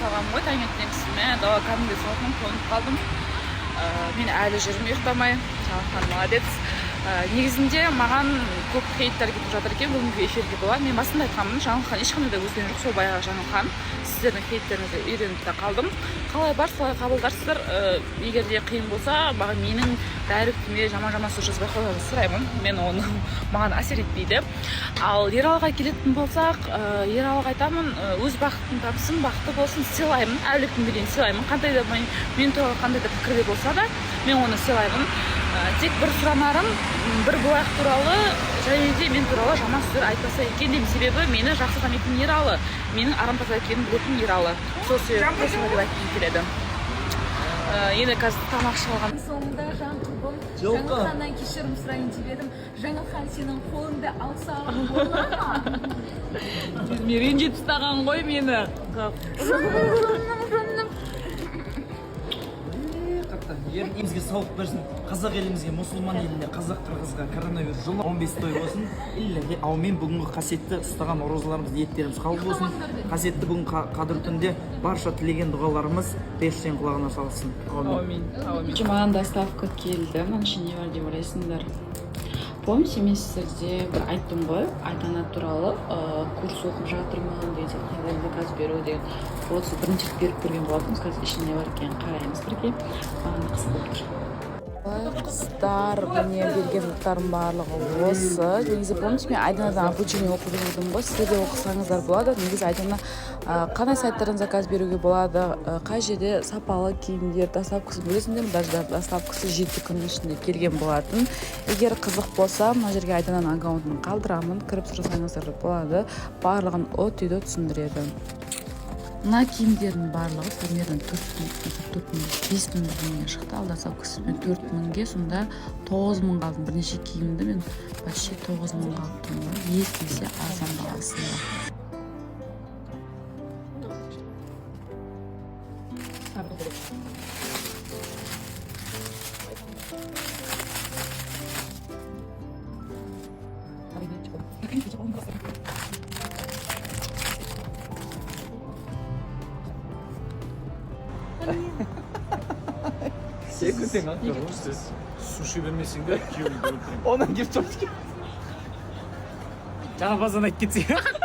салғанмын ғой таңертеңгісіне, дала кәдімгі салқын қонып қалдым. Мен әлі жүрмін ұйықтамай. Жалхан молодец. Негізінде маған көп хейттер кетіп жатыр екен бүгінгі эфирге бола. Мен басында айтқанмын, Жаңылхан ешқандай да өзген жоқ, сол баяғы Жаңылхан. Сіздердің хейттеріңізді үйреніп та қалдым. Қалай бар, солай қабылдарсыздар. Егер де қиын болса, менің дайректіме жаман сөз жазбай қоюыңызды сұраймын. Мен оны маған әсер етпейді. Ал Ералыға келетін болсақ, Ералыға айтамын, өз бақытын тапсын, бақытты болсын, сыйлаймын. Әлі күнге дейін сыйлаймын. Қандай да мен туралы қандай да пікірде болса да, мен оны сыйлаймын. Тек бір сұранарым, бір болайық туралы және де мен туралы жаман сөздер айтпаса екен деймін. Себебі мені жақсы танитын Ералы, менің арамтаза екенін білетін Ералы. Сол себепті осылай деп айтқым келеді. Енді қазір тамақ ішіп соңында Жанқұлбым, Жаңылханнан кешірім сұрайын деп едім. Жаңылхан сенің қолыңды алсам бола ма? Мен ренжітіп тастаған ғой мені. Елімізге сауық берсін. Қазақ елімізге, мұсылман еліне, қазақ қырғызға коронавирус жылы 15 той болсын. Илләһи әумин. Бүгінгі қасиетті ұстаған оразаларымыз, ниеттеріміз қабыл болсын. Қасиетті бүгін қадір түнде барша тілеген дұғаларымыз періштенің құлағына салсын. Әумин. Маған доставка келді. Мына ішінде не бар деп ойлайсыңдар. Помните, мен сіздерде бір айттым ғой, Айдана туралы курс оқып жатырмын деген сияқты заказ беру деген. Вот бірінші беріп көрген болатынбыз. Қазір ішінде не бар екенін қараймыз бірге. Маған қызық болып тұр. Қыздар, міне берген заттарым барлығы осы. Негізі помните, мен Айданадан обучение оқып жүрдім ғой. Сіздер де оқысаңыздар болады. Негізі Айдана қандай сайттардан заказ беруге болады, қай жерде сапалы киімдер доставкасын білесіңдер, даже доставкасы 7 күннің ішінде келген болатын. Егер қызық болса, мына жерге Айдананың аккаунтын қалдырамын, кіріп сұрасаңыздар болады. Барлығын өте түсіндіреді. Мына киімдердің барлығы примерно 5 мың шықты. Ал доставкасымен 4 мыңге, сонда 9 мың қалдым. Бірнеше киімді мен почти 9 мың қалдым. Естілсе арзан бағасында. Сен күнсең аңқыр ғой. Суши бермесең де күйеуіңді өлтірем. Онан кеп чоп. Жаңа базан айтып кетсең.